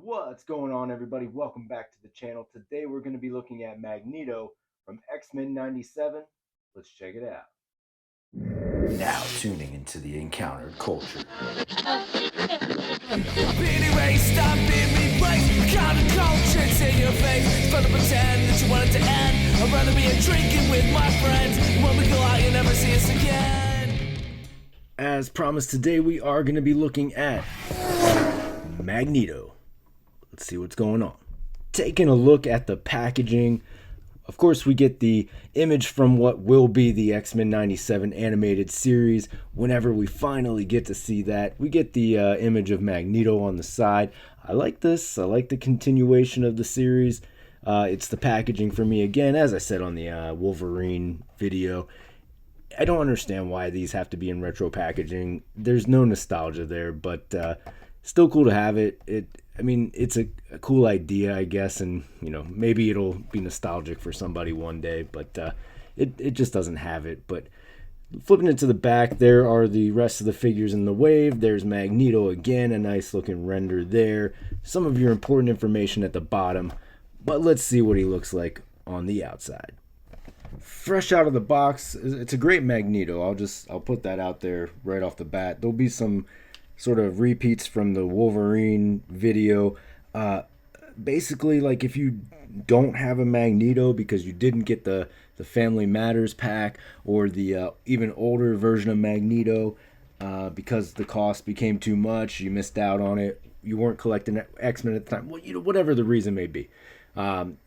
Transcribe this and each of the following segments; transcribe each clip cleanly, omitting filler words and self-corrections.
What's going on, everybody? Welcome back to the channel. Today we're going to be looking at Magneto from X-Men 97. Let's check it out. Now tuning into the encountered culture. Being erased, I'm being replaced. Counter-culture's in your face. It's fun to pretend that you want it to end. I'd rather be a drinking with my friends. When we go out, you'll never see us again. As promised, today we are going to be looking at Magneto. Let's see what's going on. Taking a look at the packaging. Of course, we get the image from what will be the X-Men 97 animated series. Whenever we finally get to see that, we get the image of Magneto on the side. I like this. I like the continuation of the series. It's the packaging for me again, as I said on the Wolverine video. I don't understand why these have to be in retro packaging. There's no nostalgia there, but still cool to have it. It's a cool idea, I guess, and maybe it'll be nostalgic for somebody one day, but it just doesn't have it. But flipping it to the back, there are the rest of the figures in the wave. There's Magneto again, a nice looking render there. Some of your important information at the bottom, but let's see what he looks like on the outside. Fresh out of the box, it's a great Magneto. I'll put that out there right off the bat. There'll be some sort of repeats from the Wolverine video. Basically, like if you don't have a Magneto because you didn't get the Family Matters pack or the even older version of Magneto because the cost became too much, you missed out on it, you weren't collecting X-Men at the time, well, whatever the reason may be,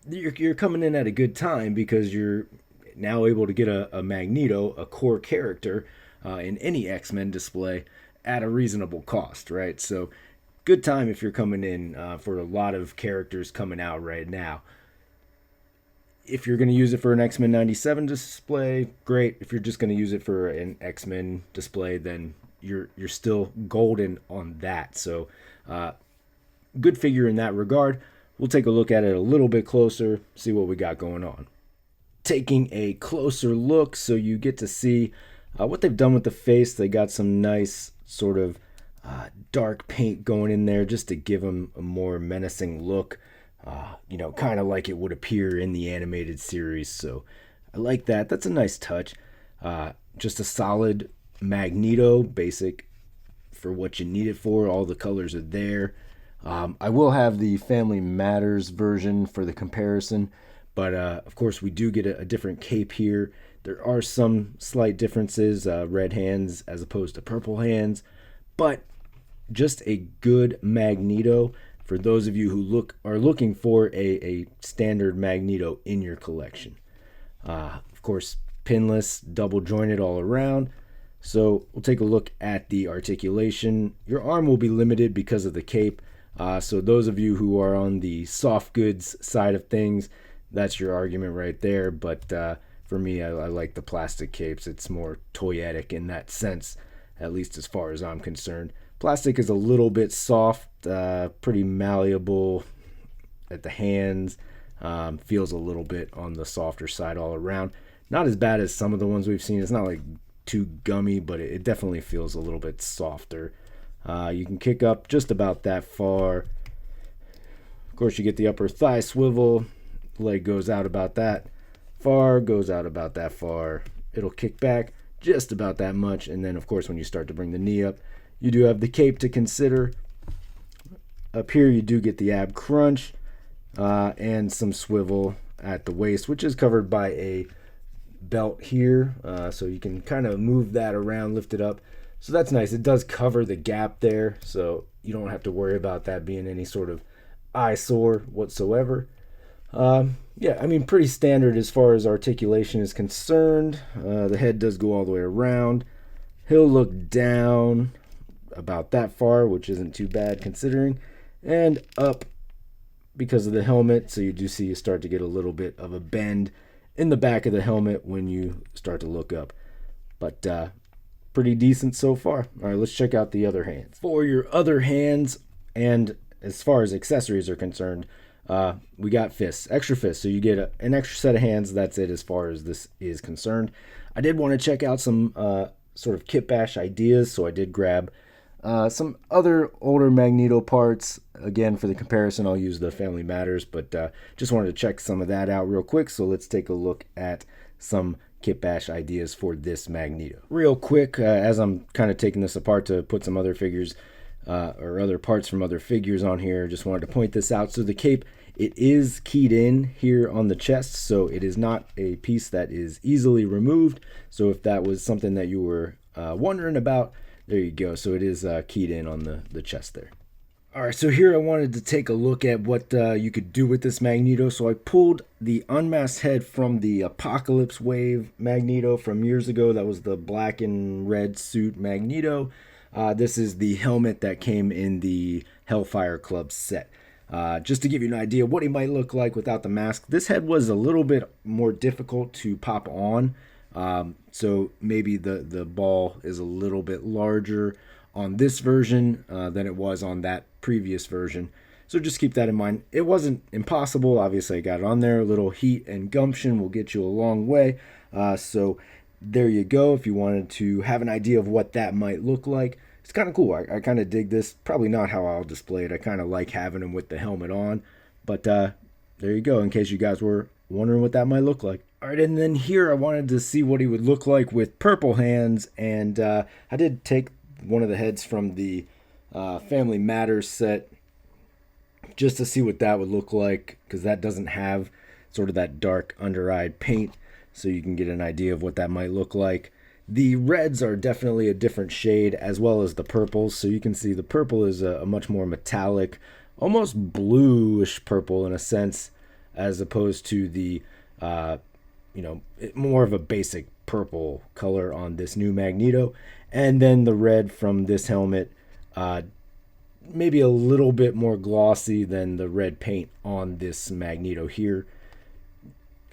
you're coming in at a good time because you're now able to get a Magneto, a core character, in any X-Men display at a reasonable cost, right? So good time if you're coming in for a lot of characters coming out right now. If you're going to use it for an X-Men 97 display, great. If you're just going to use it for an X-Men display, then you're still golden on that. So good figure in that regard. We'll take a look at it a little bit closer, see what we got going on. Taking a closer look so you get to see what they've done with the face. They got some nice sort of dark paint going in there just to give him a more menacing look, kind of like it would appear in the animated series. So I like that. That's a nice touch. Just a solid Magneto, basic for what you need it for. All the colors are there. I will have the Family Matters version for the comparison, but of course we do get a different cape here. There are some slight differences, red hands as opposed to purple hands, but just a good Magneto for those of you who are looking for a standard Magneto in your collection. Of course, pinless, double jointed all around. So we'll take a look at the articulation. Your arm will be limited because of the cape. So those of you who are on the soft goods side of things, that's your argument right there. But for me, I like the plastic capes. It's more toyetic in that sense, at least as far as I'm concerned. Plastic is a little bit soft, pretty malleable at the hands. Feels a little bit on the softer side all around. Not as bad as some of the ones we've seen. It's not like too gummy, but it definitely feels a little bit softer. You can kick up just about that far. Of course, you get the upper thigh swivel. Leg goes out about that far, goes out about that far. It'll kick back just about that much, and then of course when you start to bring the knee up, you do have the cape to consider. Up here you do get the ab crunch and some swivel at the waist, which is covered by a belt here, so you can kind of move that around, lift it up. So that's nice. It does cover the gap there, so you don't have to worry about that being any sort of eyesore whatsoever. Pretty standard as far as articulation is concerned. The head does go all the way around. He'll look down about that far, which isn't too bad considering, and up because of the helmet. So you start to get a little bit of a bend in the back of the helmet when you start to look up. But pretty decent so far. All right, let's check out the other hands. For your other hands, and as far as accessories are concerned, we got fists, extra fists. So you get an extra set of hands. That's it as far as this is concerned. I did want to check out some sort of kit bash ideas, so I did grab some other older Magneto parts. again, for the comparison, I'll use the Family Matters, but just wanted to check some of that out real quick. So let's take a look at some kit bash ideas for this Magneto. Real quick, as I'm kind of taking this apart to put some other figures or other parts from other figures on here, just wanted to point this out. So the cape, it is keyed in here on the chest, so it is not a piece that is easily removed. So if that was something that you were wondering about, there you go. So it is keyed in on the chest there. All right, so here I wanted to take a look at what you could do with this Magneto. So I pulled the unmasked head from the Apocalypse Wave Magneto from years ago. That was the black and red suit Magneto. This is the helmet that came in the Hellfire Club set. Just to give you an idea what he might look like without the mask. This head was a little bit more difficult to pop on. So maybe the ball is a little bit larger on this version than it was on that previous version. So just keep that in mind. It wasn't impossible. Obviously, I got it on there. A little heat and gumption will get you a long way. So there you go. If you wanted to have an idea of what that might look like, it's kind of cool. I kind of dig this. Probably not how I'll display it. I kind of like having him with the helmet on. But there you go, in case you guys were wondering what that might look like. All right, and then here I wanted to see what he would look like with purple hands. And I did take one of the heads from the Family Matters set just to see what that would look like, because that doesn't have sort of that dark under-eyed paint, so you can get an idea of what that might look like. The reds are definitely a different shade, as well as the purples, so you can see the purple is a much more metallic, almost bluish purple in a sense, as opposed to the more of a basic purple color on this new Magneto. And then the red from this helmet, maybe a little bit more glossy than the red paint on this Magneto here.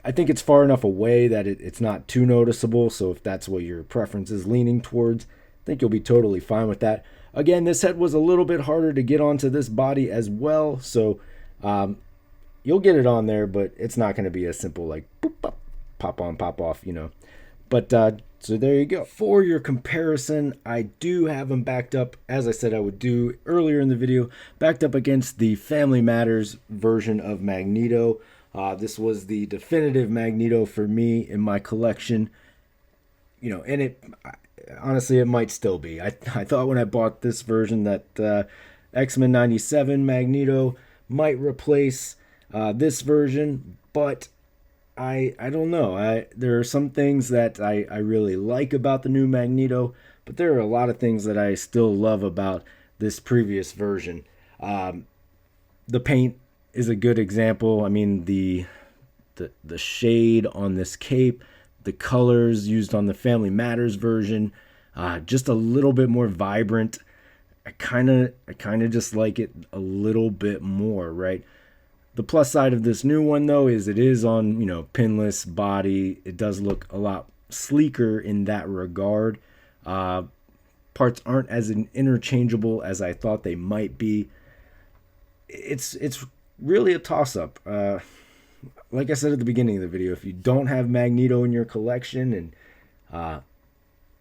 I think it's far enough away that it's not too noticeable, so if that's what your preference is leaning towards, I think you'll be totally fine with that. Again, this head was a little bit harder to get onto this body as well, so you'll get it on there, but it's not going to be as simple like boop, pop on, pop off, But so there you go. For your comparison, I do have them backed up, as I said I would do earlier in the video, backed up against the Family Matters version of Magneto. This was the definitive Magneto for me in my collection. And it honestly, it might still be. I thought when I bought this version that Xmen 97 Magneto might replace this version, but I don't know. There are some things that I really like about the new Magneto, but there are a lot of things that I still love about this previous version. The paint is a good example. I mean, the shade on this cape, the colors used on the Family Matters version, just a little bit more vibrant. I kind of just like it a little bit more, right? The plus side of this new one, though, is it is on, pinless body. It does look a lot sleeker in that regard. Parts aren't as interchangeable as I thought they might be. It's really a toss-up. Like I said at the beginning of the video, if you don't have Magneto in your collection and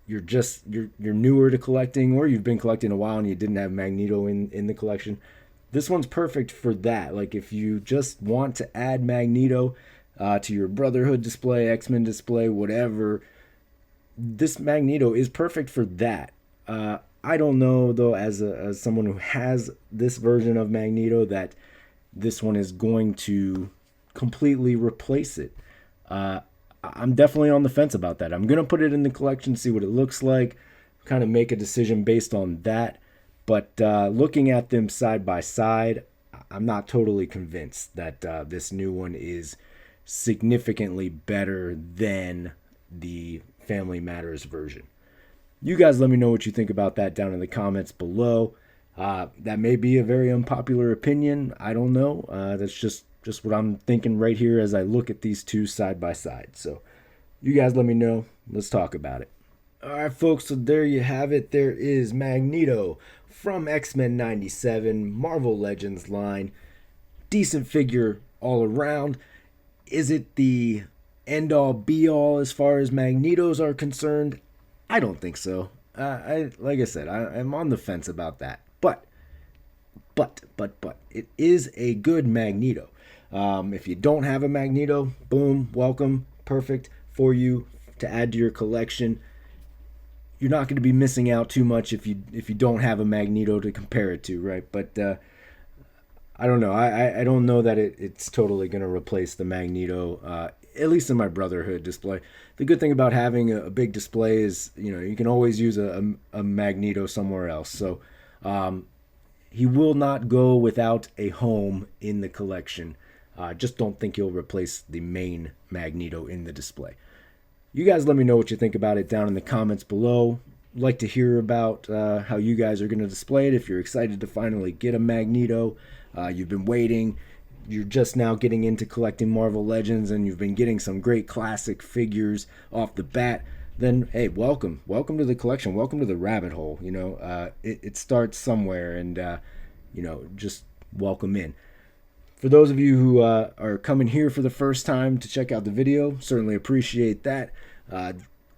you're newer to collecting, or you've been collecting a while and you didn't have Magneto in the collection, this one's perfect for that. Like, if you just want to add Magneto to your Brotherhood display, X-Men display, whatever, this Magneto is perfect for that. I don't know, though, as someone who has this version of Magneto, that this one is going to completely replace it. I'm definitely on the fence about that. I'm going to put it in the collection, see what it looks like, kind of make a decision based on that. But looking at them side by side, I'm not totally convinced that this new one is significantly better than the Family Matters version. You guys let me know what you think about that down in the comments below. That may be a very unpopular opinion. I don't know. That's just what I'm thinking right here as I look at these two side by side. So you guys let me know. Let's talk about it. All right, folks, so there you have it. There is Magneto from Xmen 97, Marvel Legends line. Decent figure all around. Is it the end-all, be-all as far as Magnetos are concerned? I don't think so. Like I said, I'm on the fence about that. But But, it is a good Magneto. If you don't have a Magneto, boom, welcome, perfect for you to add to your collection. You're not going to be missing out too much if you don't have a Magneto to compare it to, right? But I don't know. I don't know that it's totally going to replace the Magneto, at least in my Brotherhood display. The good thing about having a big display is, you can always use a Magneto somewhere else. So he will not go without a home in the collection. Just don't think he'll replace the main Magneto in the display. You guys let me know what you think about it down in the comments below. I'd like to hear about how you guys are going to display it. If you're excited to finally get a Magneto, you've been waiting, you're just now getting into collecting Marvel Legends, and you've been getting some great classic figures off the bat, then hey, welcome to the collection, welcome to the rabbit hole. It starts somewhere, and just welcome in. For those of you who are coming here for the first time to check out the video, certainly appreciate that.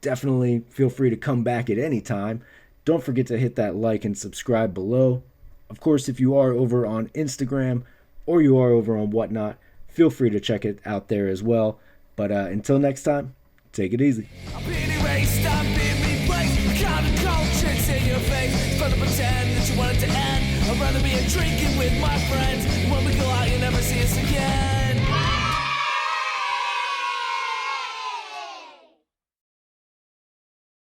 Definitely feel free to come back at any time. Don't forget to hit that like and subscribe below. Of course, if you are over on Instagram or you are over on Whatnot, feel free to check it out there as well. But until next time, take it easy. I'm being erased, I'm being replaced. Counterculture, it's in your face. It's fun to pretend that you want it to end. I'd rather be drinking with my friends. When we go out, you never see us again.